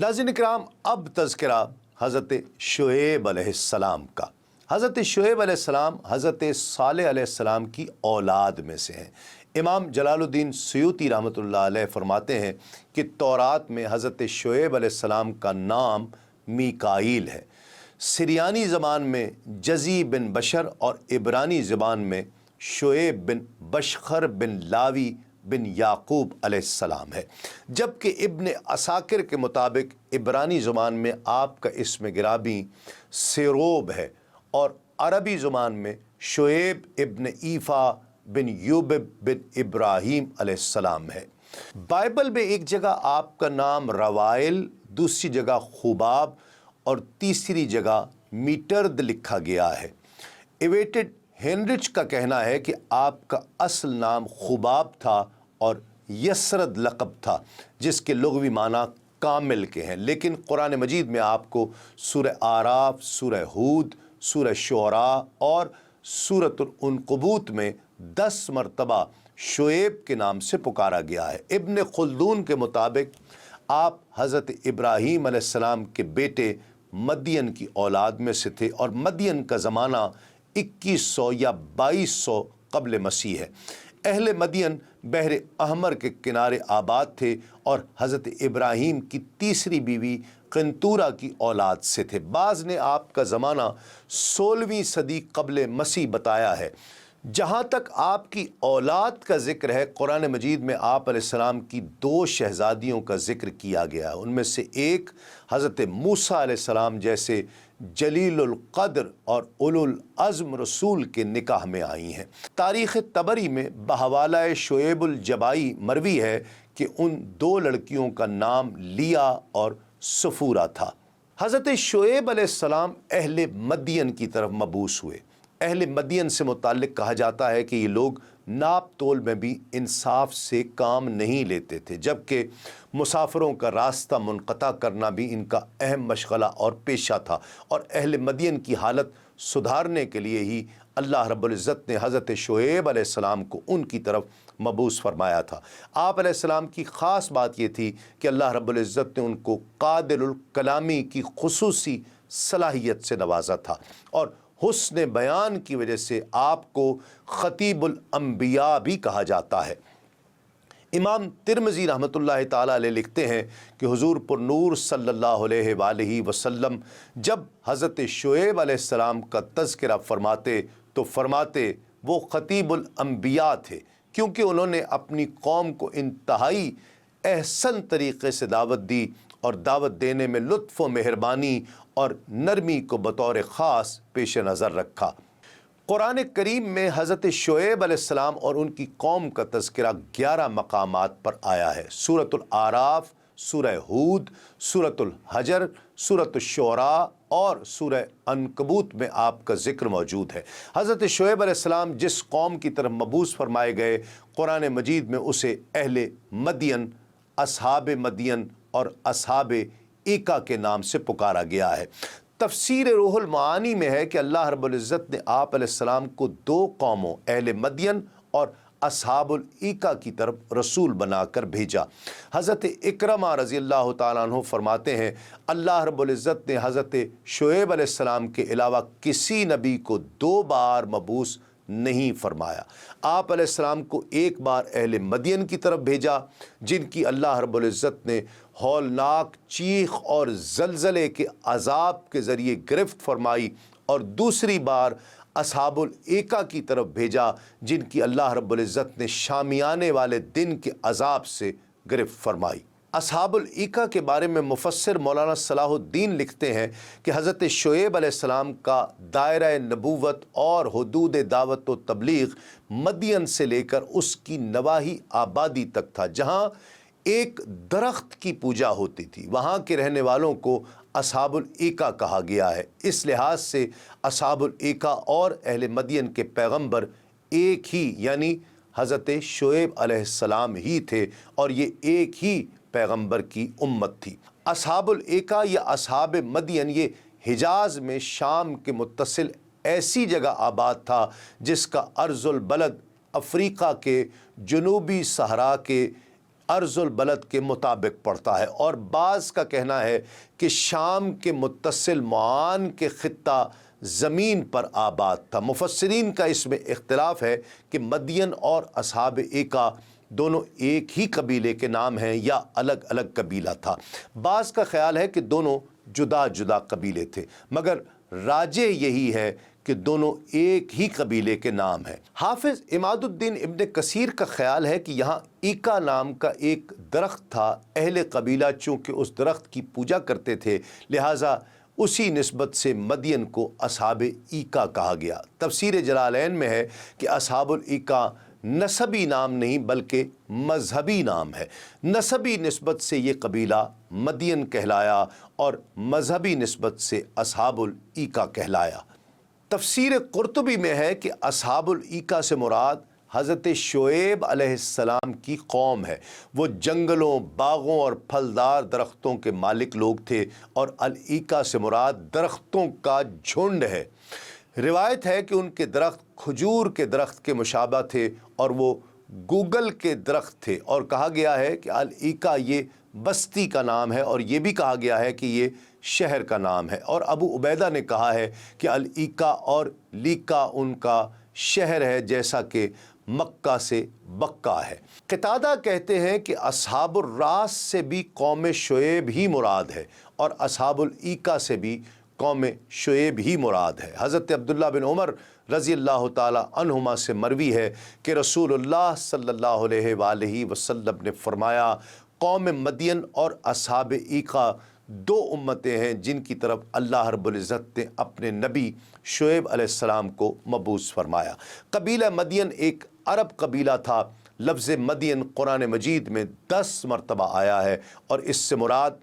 नाज़रीन इकराम, अब तज़किरा हज़रत शुएब अलैहिस्सलाम का। हज़रत शुएब अलैहिस्सलाम हज़रत सालेह अलैहिस्सलाम की औलाद में से हैं। इमाम जलालुद्दीन सुयूती रहमतुल्लाह अलैह फरमाते हैं कि तौरात में हज़रत शुएब अलैहिस्सलाम का नाम मीकाईल है। सिरियानी ज़बान में जज़ी बिन बशर और इब्रानी ज़बान में शुएब बिन बशखर बिन लावी बिन याकूब अलैहिस्सलाम है, जबकि इब्न असाकिर के मुताबिक इब्रानी ज़ुबान में आपका इस्म गिराबी सेरोब है और अरबी ज़ुबान में शुएब इब्न ईफ़ा बिन यूबिब बिन इब्राहीम अलैहिस्सलाम है। बाइबल में एक जगह आपका नाम रवाइल, दूसरी जगह खुबाब और तीसरी जगह मीटर्द लिखा गया है। एवेटेड हेनरिच का कहना है कि आपका असल नाम खुबाब था और यसरद लक़ब था, जिसके लुग़वी माना कामिल के हैं, लेकिन कुरान मजीद में आपको सूरह आराफ, सूरह हूद, सूरह शुअरा और सूरतुल अनकबूत में 10 मरतबा शुएब के नाम से पुकारा गया है। इब्न खुल्दून के मुताबिक आप हज़रत इब्राहीम अलैहिस्सलाम के बेटे मदियन की औलाद में से थे और मदियन का ज़माना 2100 या 2200 क़ब्ल मसीह है। अहले मदियन बहर अहमर के किनारे आबाद थे और हज़रत इब्राहीम की तीसरी बीवी क़िंतूरा की औलाद से थे। बाज़ ने आपका ज़माना 16वीं सदी क़ब्ल मसीह बताया है। जहाँ तक आपकी औलाद का ज़िक्र है, कुरान मजीद में आप अलैहिस्सलाम की 2 शहज़ादियों का ज़िक्र किया गया है। उनमें से एक हज़रत मूसा अलैहिस्सलाम जैसे जलीलुल क़द्र और उलुल अज़्म रसूल के निकाह में आई हैं। तारीख़ तबरी में बहवाला शुएबुल जबाई मरवी है कि उन 2 लड़कियों का नाम लिया और सफूरा था। हज़रत शुएब अलैहिस्सलाम अहले मदियन की तरफ मबूस हुए। अहले मदियन से मुताल्लिक़ कहा जाता है कि ये लोग नाप तोल में भी इंसाफ से काम नहीं लेते थे, जबकि मुसाफिरों का रास्ता मुनक़ता करना भी इनका अहम मशग़ला और पेशा था। और अहले मदियन की हालत सुधारने के लिए ही अल्लाह रब्बुल इज़्ज़त ने हज़रत शुएब अलैहिस्सलाम को उनकी तरफ मबूस फरमाया था। आप अलैहिस्सलाम की ख़ास बात ये थी कि अल्लाह रब्बुल इज़्ज़त ने उनको क़ादिरुल कलामी की ख़ुसूसी सलाहियत से नवाजा था और हुस्न बयान की वजह से आपको ख़तीबुल अंबिया भी कहा जाता है। इमाम तिरमिज़ी रहमतुल्लाह ताला अलैह लिखते हैं कि हुज़ूर पुरनूर सल्लल्लाहु अलैहि वसल्लम जब हज़रत शुएब अलैहिस्सलाम का तज़किरा फरमाते तो फरमाते वो ख़तीबुल अंबिया थे, क्योंकि उन्होंने अपनी कौम को इंतहाई एहसन तरीक़े से दावत दी और दावत देने में लुत्फ़ व मेहरबानी और नरमी को बतौर ख़ास पेश नज़र रखा। कुरान करीम में हज़रत शुएब अलैहिस्सलाम और उनकी कौम का तज़किरा 11 मकामात पर आया है। सूरतुल आराफ, सूरह हूद, सूरतुल हजर, सूरतुल शुअरा और सूरह अनकबूत में आपका ज़िक्र मौजूद है। हज़रत शुएब अलैहिस्सलाम जिस कौम की तरफ मबूस फरमाए गए, कुरान मजीद में उसे अहले मदियन, असहाब मदियन और असहाब ईका के नाम से पुकारा गया है। तफसीर रूहुल मानी में है कि अल्लाह रब्बुल इज़्ज़त ने आप अलैहिस्सलाम को 2 कौमों अहले मदियन और असहाबुल ईका की तरफ रसूल बनाकर भेजा। हज़रत इकरमा रज़ियल्लाहु ताला अन्हु फरमाते हैं, अल्लाह रब्बुल इज़्ज़त ने हज़रत शुएब अलैहिस्सलाम के अलावा किसी नबी को 2 बार मबूस नहीं फरमाया। आप अलैहिस्सलाम को एक बार अहले मदियन की तरफ भेजा, जिनकी अल्लाह रब्बुल इज़्ज़त ने हौलनाक चीख और ज़लज़ले के अज़ाब के ज़रिए गिरफ़्त फरमाई, और दूसरी बार असहाबुल ईका की तरफ भेजा, जिनकी अल्लाह रब्बुल इज़्ज़त ने शामियाने वाले दिन के अज़ाब से गिरफ़्त फरमाई। असहाबुल ईका के बारे में मुफस्सिर मौलाना सलाहुद्दीन लिखते हैं कि हज़रत शुएब अलैहिस्सलाम का दायरा नबूवत और हुदूद दावत व तबलीग मदियन से लेकर उसकी नवाही आबादी तक था, जहाँ एक दरख्त की पूजा होती थी। वहाँ के रहने वालों को असहाबुल ईका कहा गया है। इस लिहाज से असहाबुल ईका और अहले मदियन के पैगम्बर एक ही यानी हज़रत शुएब अलैहिस्सलाम ही थे और ये एक ही पैगम्बर की उम्मत थी। असहाबुल ईका या असहाब मदियन ये हिजाज़ में शाम के मुत्तसिल ऐसी जगह आबाद था जिसका अर्ज़ुल बलद अफ़्रीका के जनूबी सहरा के अर्ज़ उल बलद के मुताबिक पड़ता है, और बाज़ का कहना है कि शाम के मुत्तसिल मुआन के ख़ित्ता ज़मीन पर आबाद था। मुफस्सिरीन का इसमें इख्तिलाफ है कि मदियन और असहाब एका दोनों एक ही कबीले के नाम हैं या अलग अलग कबीला था। बाज़ का ख्याल है कि दोनों जुदा जुदा कबीले थे, मगर राजे यही है कि दोनों एक ही कबीले के नाम हैं। हाफिज़ इमादुद्दीन इब्न कसीर का ख्याल है कि यहाँ ईका नाम का एक दरख्त था। अहले कबीला चूँकि उस दरख्त की पूजा करते थे, लिहाजा उसी निस्बत से मदियन को असहाब ईका कहा गया। तफसीर जलालैन में है कि असहाबुल ईका नसबी नाम नहीं बल्कि मजहबी नाम है। नसबी निस्बत से ये कबीला मदियन कहलाया और मजहबी निस्बत से असहाबुल ईका कहलाया। तफसीर कुर्तुबी में है कि असहाबुल ईका से मुराद हज़रत शुएब अलैहिस्सलाम की कौम है। वो जंगलों, बागों और फलदार दरख्तों के मालिक लोग थे, और अल-ईका से मुराद दरख्तों का झुंड है। रिवायत है कि उनके दरख्त खजूर के दरख्त के मुशाबा थे और वो गूगल के दरख्त थे, और कहा गया है कि अल-ईका ये बस्ती का नाम है, और ये भी कहा गया है कि ये शहर का नाम है। और अबू उबैदा ने कहा है कि अल-ईका और लीका उनका शहर है, जैसा कि मक्का से बक्का है। क़तादा कहते हैं कि असहाबुर रास से भी कौम शुएब ही मुराद है, और असहाबुल ईका से भी कौम शुएब ही मुराद है। हज़रत अब्दुल्लाह बिन उमर रज़ी अल्लाह ताला अन्हुमा से मरवी है कि रसूलुल्लाह सल्लल्लाहु अलैहि वसल्लम ने फरमाया, कौम मदियन और असहाब ईका दो उम्मतें हैं जिनकी तरफ अल्लाह रब्बुल इज़्ज़त ने अपने नबी शुएब अलैहिस्सलाम को मबूस फरमाया। कबीला मदियन एक अरब कबीला था। लफ्ज़ मदियन कुरान मजीद में 10 मरतबा आया है, और इससे मुराद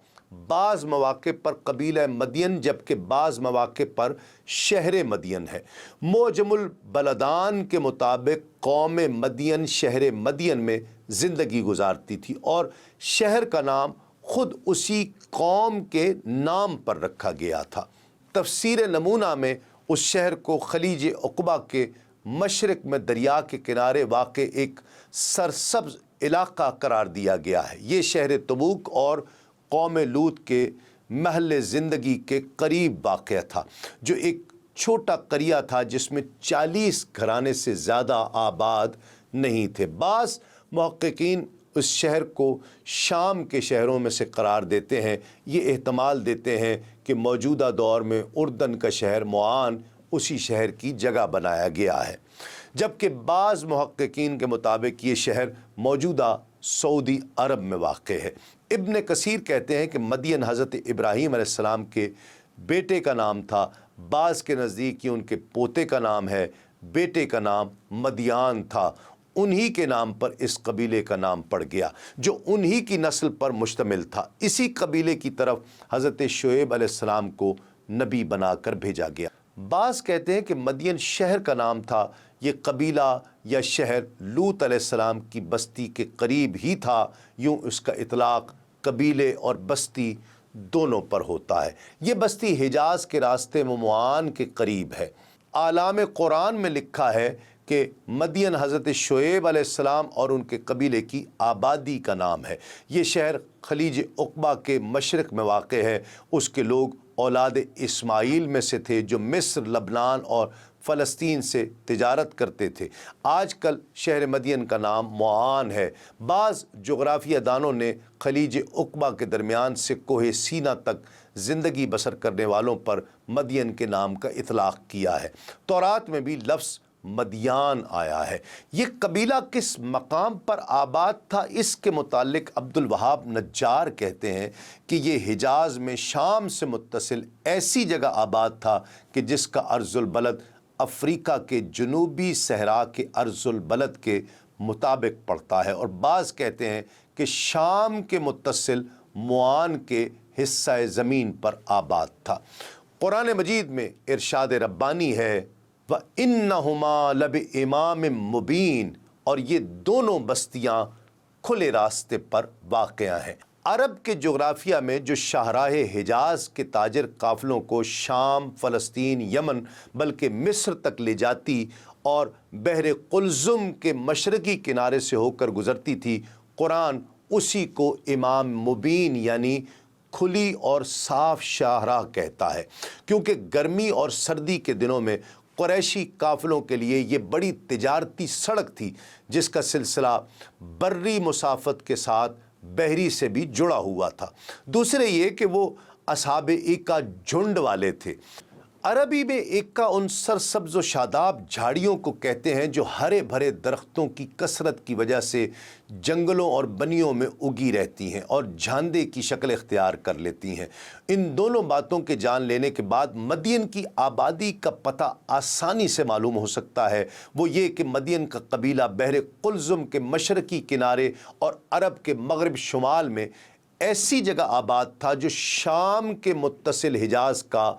बाज़ मौक़े पर कबीला मदियन जबकि बाज़ मौक़े पर शहर मदियन है। मोजमुल बलदान के मुताबिक कौम मदियन शहर मदियन में ज़िंदगी गुजारती थी, और शहर का नाम ख़ुद उसी कौम के नाम पर रखा गया था। तफसीर नमूना में उस शहर को खलीज उक़बा के मशरक़ में दरिया के किनारे वाक़ एक सरसब्ज़ इलाक़ा करार दिया गया है। ये शहर तबूक और कौम लूत के महल ज़िंदगी के करीब वाक़ था, जो एक छोटा करिया था जिसमें 40 घराने से ज़्यादा आबाद नहीं थे। बाज़ मुहक्किकीन उस शहर को शाम के शहरों में से करार देते हैं। ये एहतमाल देते हैं कि मौजूदा दौर में उर्दन का शहर मुआन उसी शहर की जगह बनाया गया है, जबकि बाज़ मुहक्किकीन के मुताबिक ये शहर मौजूदा सऊदी अरब में वाक़ है। इब्न कसीर कहते हैं कि मदियन हज़रत इब्राहीम अलैहिस्सलाम के बेटे का नाम था। बाज़ के नज़दीक ये उनके पोते का नाम है। बेटे का नाम मदियान था। उन्हीं के नाम पर इस कबीले का नाम पड़ गया, जो उन्हीं की नस्ल पर मुश्तमिल था। इसी कबीले की तरफ हज़रत शुएब अलैहिस्सलाम को नबी बनाकर भेजा गया। बाज़ कहते हैं कि मदियन शहर का नाम था। ये कबीला या शहर लूत अलैहिस्सलाम की बस्ती के करीब ही था। यूँ उसका इतलाक़ कबीले और बस्ती दोनों पर होता है। ये बस्ती हिजाज़ के रास्ते मुआन के करीब है। आलाम कुरान में लिखा है कि मदियन हज़रत शुएब अलैहिस्सलाम और उनके कबीले की आबादी का नाम है। ये शहर खलीज उक़बा के मशरक़ में वाक़ है। उसके लोग औलाद इस्माईल में से थे, जो मिस्र, लबनान और फ़लस्तीन से तिजारत करते थे। आजकल शहर मदियन का नाम मुआन है। बाज़ जोग्राफिया दानों ने खलीज उक़बा के दरमियान से कोहे सीना तक ज़िंदगी बसर करने वालों पर मदियन के नाम का इतलाक़ किया है। तौरात में भी लफ्ज़ मदियान आया है। ये कबीला किस मकाम पर आबाद था, इसके मुतालिक अब्दुल वहाब नज्जार कहते हैं कि ये हिजाज़ में शाम से मुत्तसिल ऐसी जगह आबाद था कि जिसका अर्ज़ुल बलद अफ्रीका के जनूबी सहरा के अर्ज़ुल बलद के मुताबिक पड़ता है, और बाज़ कहते हैं कि शाम के मुत्तसिल मुआन के हिस्सा ज़मीन पर आबाद था। कुरान मजीद में इरशाद रब्बानी है, व इन्नहुमा लब इमाम मुबीन, और ये दोनों बस्तियां खुले रास्ते पर वाक़या हैं। अरब के जोग्राफिया में जो शाहराह हिजाज़ के ताजर काफ़िलों को शाम, फ़लस्तीन, यमन बल्कि मिस्र तक ले जाती और बहर कुलज़ुम के मशरक़ी किनारे से होकर गुज़रती थी, कुरान उसी को इमाम मुबीन यानी खुली और साफ शाहराह कहता है, क्योंकि गर्मी और सर्दी के दिनों में कुरैशी काफ़िलों के लिए ये बड़ी तिजारती सड़क थी जिसका सिलसिला बर्री मुसाफत के साथ बहरी से भी जुड़ा हुआ था। दूसरे ये कि वो असहाबे इक्का झुंड वाले थे। अरबी में इक्का उन सरसब्ज़ व शादाब झाड़ियों को कहते हैं जो हरे भरे दरख्तों की कसरत की वजह से जंगलों और बनियों में उगी रहती हैं और झांदे की शक्ल इख्तियार कर लेती हैं। इन दोनों बातों के जान लेने के बाद मदियन की आबादी का पता आसानी से मालूम हो सकता है। वो ये कि मदियन का कबीला बहरे कुल्ज़ुम के मशरकी किनारे और अरब के मगरब शुमाल में ऐसी जगह आबाद था जो शाम के मुत्तसिल हिजाज़ का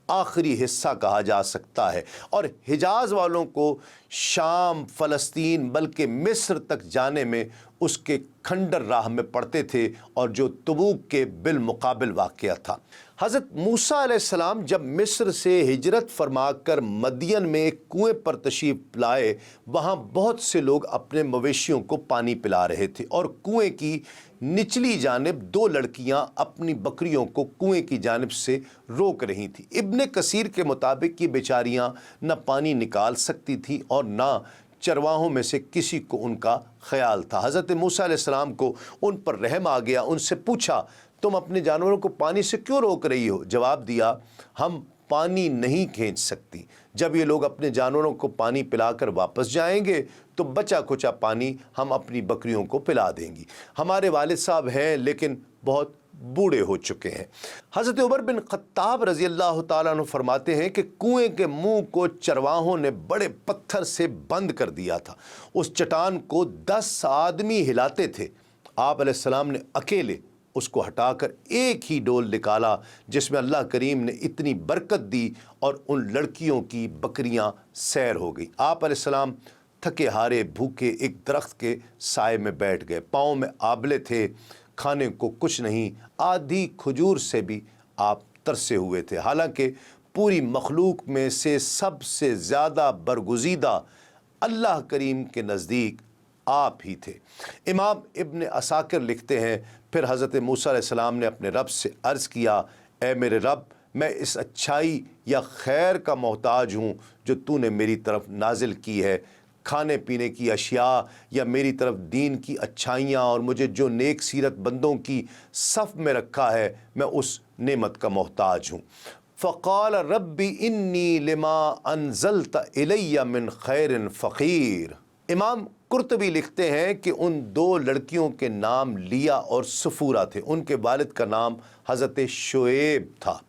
आखिरी हिस्सा कहा जा सकता है, और हिजाज़ वालों को शाम, फ़लस्तीन बल्कि मिस्र तक जाने में उसके खंडर राह में पड़ते थे, और जो तबूक के बिलमुकाबिल वाक़या था। हज़रत मूसा अलैहिस्सलाम जब मिस्र से हिजरत फरमाकर मदियन में एक कुएँ पर तशरीफ़ लाए, वहाँ बहुत से लोग अपने मवेशियों को पानी पिला रहे थे, और कुएँ की निचली जानिब दो लड़कियां अपनी बकरियों को कुएं की जानिब से रोक रही थी। इब्ने कसीर के मुताबिक ये बेचारियां न पानी निकाल सकती थी और न चरवाहों में से किसी को उनका ख्याल था। हज़रत मूसा अलैहिस्सलाम को उन पर रहम आ गया। उनसे पूछा, तुम अपने जानवरों को पानी से क्यों रोक रही हो? जवाब दिया, हम पानी नहीं खींच सकती। जब ये लोग अपने जानवरों को पानी पिलाकर वापस जाएंगे तो बचा कुचा पानी हम अपनी बकरियों को पिला देंगी। हमारे वालिद साहब हैं लेकिन बहुत बूढ़े हो चुके हैं। हज़रत उमर बिन खत्ताब रज़ी अल्लाह ताला अन्हु फरमाते हैं कि कुएं के मुंह को चरवाहों ने बड़े पत्थर से बंद कर दिया था। उस चट्टान को 10 आदमी हिलाते थे। आप अलैहिस्सलाम ने अकेले उसको हटाकर एक ही डोल निकाला जिसमें अल्लाह करीम ने इतनी बरकत दी और उन लड़कियों की बकरियां सैर हो गई। आप अलैहिस्सलाम थके हारे भूखे एक दरख्त के साए में बैठ गए। पाँव में आबले थे, खाने को कुछ नहीं, आधी खजूर से भी आप तरसे हुए थे। हालांकि पूरी मखलूक में से सबसे ज़्यादा बरगुज़ीदा अल्लाह करीम के नज़दीक आप ही थे। इमाम इब्न असाकिर लिखते हैं, फिर हज़रत मूसा अलैहिस्सलाम ने अपने रब से अर्ज़ किया, ए मेरे रब, मैं इस अच्छाई या खैर का मोहताज हूँ जो तूने मेरी तरफ नाजिल की है। खाने पीने की अशिया या मेरी तरफ दीन की अच्छाइयाँ और मुझे जो नेक सीरत बंदों की सफ़ में रखा है, मैं उस नेमत का मोहताज हूँ। फ़क़ाल रब्बी इन्नी लिमा अनज़लत इलैया मिन खैरिन फ़क़ीर। इमाम कुर्तबी लिखते हैं कि उन दो लड़कियों के नाम लिया और सफूरा थे। उनके वालिद का नाम हज़रत शुएब था।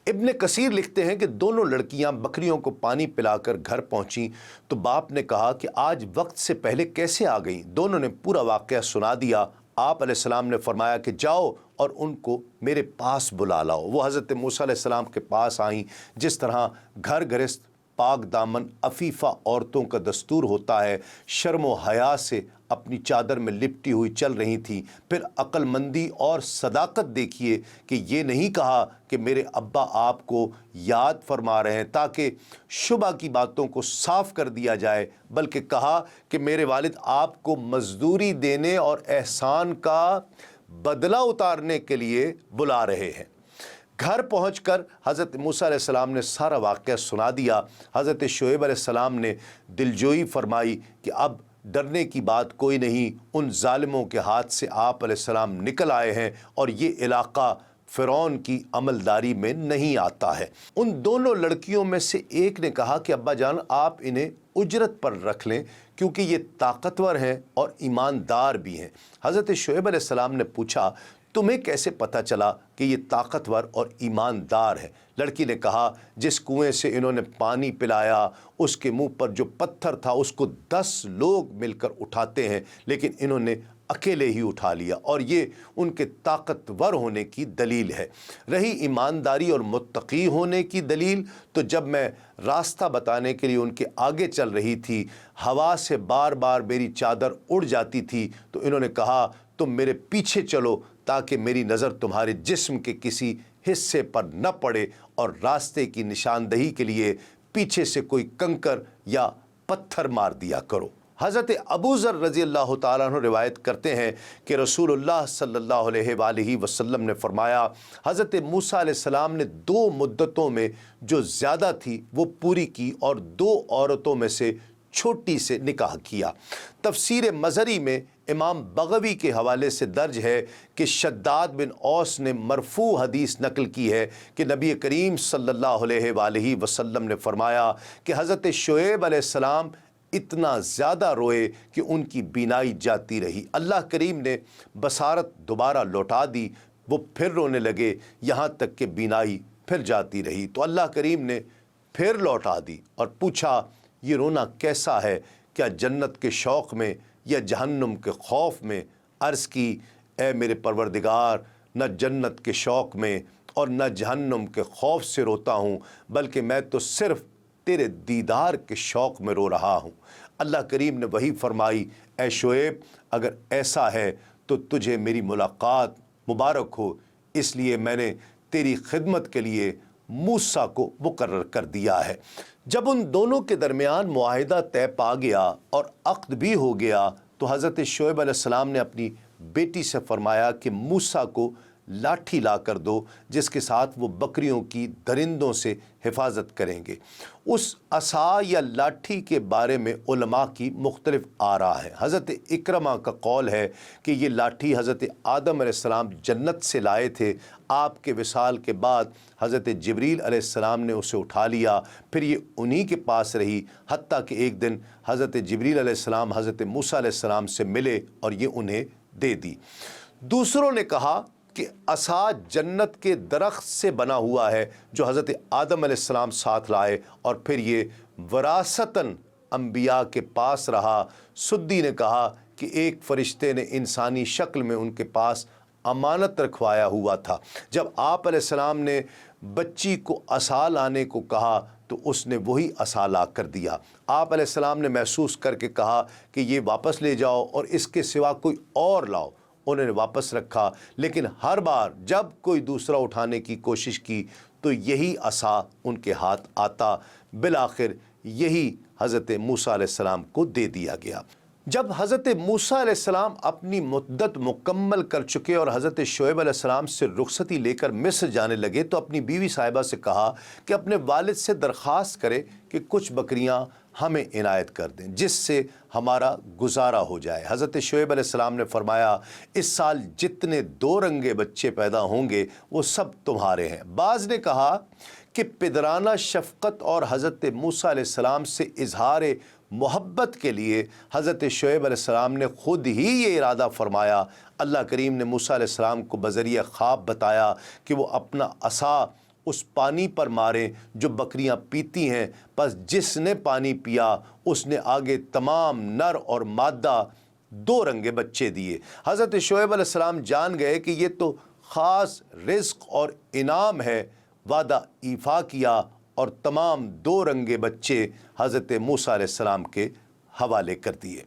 इब्ने कसीर लिखते हैं कि दोनों लड़कियां बकरियों को पानी पिलाकर घर पहुंची तो बाप ने कहा कि आज वक्त से पहले कैसे आ गईं? दोनों ने पूरा वाक़या सुना दिया। आप अलैहिस्सलाम ने फरमाया कि जाओ और उनको मेरे पास बुला लाओ। वो हज़रत मूसा अलैहिस्सलाम के पास आईं। जिस तरह घर गृहस्थ पाक दामन अफीफ़ा औरतों का दस्तूर होता है, शर्म व हया से अपनी चादर में लिपटी हुई चल रही थी। फिर अक्लमंदी और सदाकत देखिए कि ये नहीं कहा कि मेरे अब्बा आपको याद फरमा रहे हैं ताकि शुबा की बातों को साफ़ कर दिया जाए, बल्कि कहा कि मेरे वालिद आपको मज़दूरी देने और एहसान का बदला उतारने के लिए बुला रहे हैं। घर पहुंचकर हज़रत मूसा अलैहिस्सलाम ने सारा वाक़या सुना दिया। हज़रत शुएब अलैहिस्सलाम ने दिलजोई फरमाई कि अब डरने की बात कोई नहीं, उन जालिमों के हाथ से आप अलैहिस्सलाम निकल आए हैं और ये इलाक़ा फ़िरौन की अमलदारी में नहीं आता है। उन दोनों लड़कियों में से एक ने कहा कि अब्बा जान, आप इन्हें उजरत पर रख लें क्योंकि ये ताकतवर हैं और ईमानदार भी हैं। हज़रत शुएब अलैहिस्सलाम ने पूछा, तुम्हें कैसे पता चला कि ये ताकतवर और ईमानदार है? लड़की ने कहा, जिस कुएं से इन्होंने पानी पिलाया उसके मुंह पर जो पत्थर था उसको 10 लोग मिलकर उठाते हैं, लेकिन इन्होंने अकेले ही उठा लिया और ये उनके ताकतवर होने की दलील है। रही ईमानदारी और मुत्तकी होने की दलील, तो जब मैं रास्ता बताने के लिए उनके आगे चल रही थी, हवा से बार बार मेरी चादर उड़ जाती थी, तो इन्होंने कहा तुम मेरे पीछे चलो ताकि मेरी नज़र तुम्हारे जिस्म के किसी हिस्से पर न पड़े और रास्ते की निशानदही के लिए पीछे से कोई कंकर या पत्थर मार दिया करो। حضرت ابو ذر رضی اللہ تعالیٰ عنہ روایت کرتے ہیں کہ رسول اللہ صلی اللہ علیہ وآلہ وسلم نے فرمایا، حضرت موسیٰ علیہ السلام نے 2 مدتوں میں جو زیادہ تھی وہ پوری کی اور 2 عورتوں میں سے چھوٹی سے نکاح کیا۔ تفسیر مظہری میں امام بغوی کے حوالے سے درج ہے کہ شداد بن اوس نے مرفوع حدیث نقل کی ہے کہ نبی کریم صلی اللہ علیہ وآلہ وسلم نے فرمایا کہ حضرت شعیب علیہ السلام اتنا زیادہ روئے کہ ان کی بینائی جاتی رہی۔ اللہ کریم نے بصارت دوبارہ لوٹا دی، وہ پھر رونے لگے یہاں تک کہ بینائی پھر جاتی رہی، تو اللہ کریم نے پھر لوٹا دی اور پوچھا یہ رونا کیسا ہے، کیا جنت کے شوق میں یا جہنم کے خوف میں؟ عرض کی اے میرے پروردگار، نہ جنت کے شوق میں اور نہ جہنم کے خوف سے روتا ہوں، بلکہ میں تو صرف تیرے دیدار کے شوق میں رو رہا ہوں۔ اللہ کریم نے وہی فرمائی، اے شعیب اگر ایسا ہے تو تجھے میری ملاقات مبارک ہو، اس لیے میں نے تیری خدمت کے لیے موسیٰ کو مقرر کر دیا ہے۔ جب ان دونوں کے درمیان معاہدہ طے پا گیا اور عقد بھی ہو گیا تو حضرت شعیب علیہ السلام نے اپنی بیٹی سے فرمایا کہ موسیٰ کو لاٹھی لا کر دو جس کے ساتھ وہ بکریوں کی درندوں سے حفاظت کریں گے۔ اس عصا یا لاٹھی کے بارے میں علماء کی مختلف آراء ہے۔ حضرت اکرمہ کا قول ہے کہ یہ لاٹھی حضرت آدم علیہ السلام جنت سے لائے تھے، آپ کے وصال کے بعد حضرت جبریل علیہ السلام نے اسے اٹھا لیا، پھر یہ انہی کے پاس رہی حتیٰ کہ ایک دن حضرت جبریل علیہ السلام حضرت موسیٰ علیہ السلام سے ملے اور یہ انہیں دے دی۔ دوسروں نے کہا کہ عصا جنت کے درخت سے بنا ہوا ہے جو حضرت آدم علیہ السلام ساتھ لائے اور پھر یہ وراثتاً انبیاء کے پاس رہا۔ سدی نے کہا کہ ایک فرشتے نے انسانی شکل میں ان کے پاس امانت رکھوایا ہوا تھا، جب آپ علیہ السلام نے بچی کو عصا لانے کو کہا تو اس نے وہی عصا لا کر دیا۔ آپ علیہ السلام نے محسوس کر کے کہا کہ یہ واپس لے جاؤ اور اس کے سوا کوئی اور لاؤ، انہوں نے واپس رکھا، لیکن ہر بار جب کوئی دوسرا اٹھانے کی کوشش کی تو یہی عصا ان کے ہاتھ آتا، بالآخر یہی حضرت موسیٰ علیہ السلام کو دے دیا گیا۔ جب حضرت موسیٰ علیہ السلام اپنی مدت مکمل کر چکے اور حضرت شعیب علیہ السلام سے رخصتی لے کر مصر جانے لگے تو اپنی بیوی صاحبہ سے کہا کہ اپنے والد سے درخواست کرے کہ کچھ بکریاں ہمیں عنایت کر دیں جس سے ہمارا گزارا ہو جائے۔ حضرت شعیب علیہ السلام نے فرمایا اس سال جتنے 2 رنگے بچے پیدا ہوں گے وہ سب تمہارے ہیں۔ بعض نے کہا کہ پدرانہ شفقت اور حضرت موسیٰ علیہ السلام سے اظہار محبت کے لیے حضرت شعیب علیہ السلام نے خود ہی یہ ارادہ فرمایا۔ اللہ کریم نے موسیٰ علیہ السلام کو بذریعہ خواب بتایا کہ وہ اپنا عصا اس پانی پر ماریں جو بکریاں پیتی ہیں، پس جس نے پانی پیا اس نے آگے تمام نر اور مادہ 2 رنگے بچے دیے۔ حضرت شعیب علیہ السلام جان گئے کہ یہ تو خاص رزق اور انعام ہے، وعدہ ایفا کیا اور تمام 2 رنگے بچے حضرت موسیٰ علیہ السلام کے حوالے کر دیے۔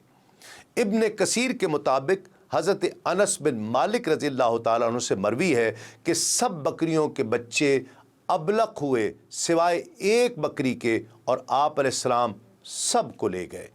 ابن کثیر کے مطابق حضرت انس بن مالک رضی اللہ تعالیٰ عنہ سے مروی ہے کہ سب بکریوں کے بچے ابلق ہوئے سوائے ایک بکری کے اور آپ علیہ السلام سب کو لے گئے۔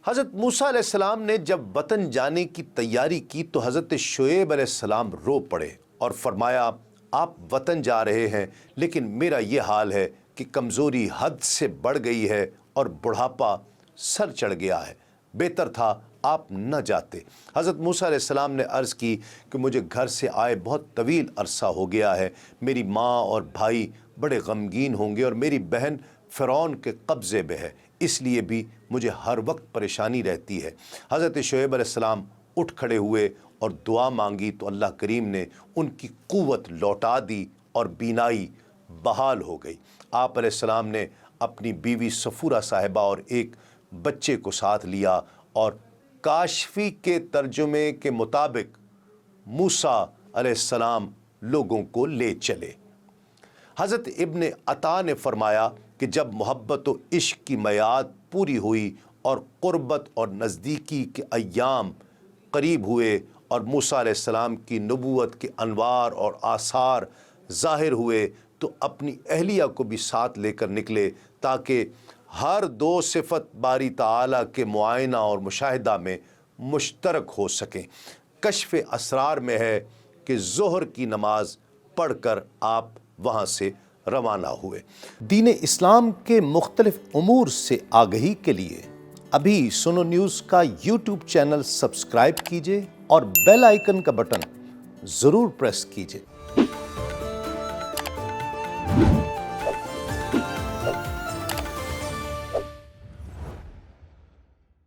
حضرت موسیٰ علیہ السلام نے جب وطن جانے کی تیاری کی تو حضرت شعیب علیہ السلام رو پڑے اور فرمایا آپ وطن جا رہے ہیں لیکن میرا یہ حال ہے کہ کمزوری حد سے بڑھ گئی ہے اور بڑھاپا سر چڑھ گیا ہے، بہتر تھا آپ نہ جاتے۔ حضرت موسیٰ علیہ السلام نے عرض کی کہ مجھے گھر سے آئے بہت طویل عرصہ ہو گیا ہے، میری ماں اور بھائی بڑے غمگین ہوں گے اور میری بہن فرعون کے قبضے میں ہے، اس لیے بھی مجھے ہر وقت پریشانی رہتی ہے۔ حضرت شعیب علیہ السلام اٹھ کھڑے ہوئے اور دعا مانگی تو اللہ کریم نے ان کی قوت لوٹا دی اور بینائی بحال ہو گئی۔ آپ علیہ السلام نے اپنی بیوی صفورہ صاحبہ اور ایک بچے کو ساتھ لیا اور کاشفی کے ترجمے کے مطابق موسیٰ علیہ السلام لوگوں کو لے چلے۔ حضرت ابن عطا نے فرمایا کہ جب محبت و عشق کی میعاد پوری ہوئی اور قربت اور نزدیکی کے ایام قریب ہوئے اور موسیٰ علیہ السلام کی نبوت کے انوار اور آثار ظاہر ہوئے تو اپنی اہلیہ کو بھی ساتھ لے کر نکلے تاکہ ہر دو صفت باری تعالیٰ کے معائنہ اور مشاہدہ میں مشترک ہو سکیں۔ کشف اسرار میں ہے کہ ظہر کی نماز پڑھ کر آپ وہاں سے روانہ ہوئے۔ دین اسلام کے مختلف امور سے آگہی کے لیے ابھی سنو نیوز کا یوٹیوب چینل سبسکرائب کیجئے اور بیل آئیکن کا بٹن ضرور پریس کیجئے۔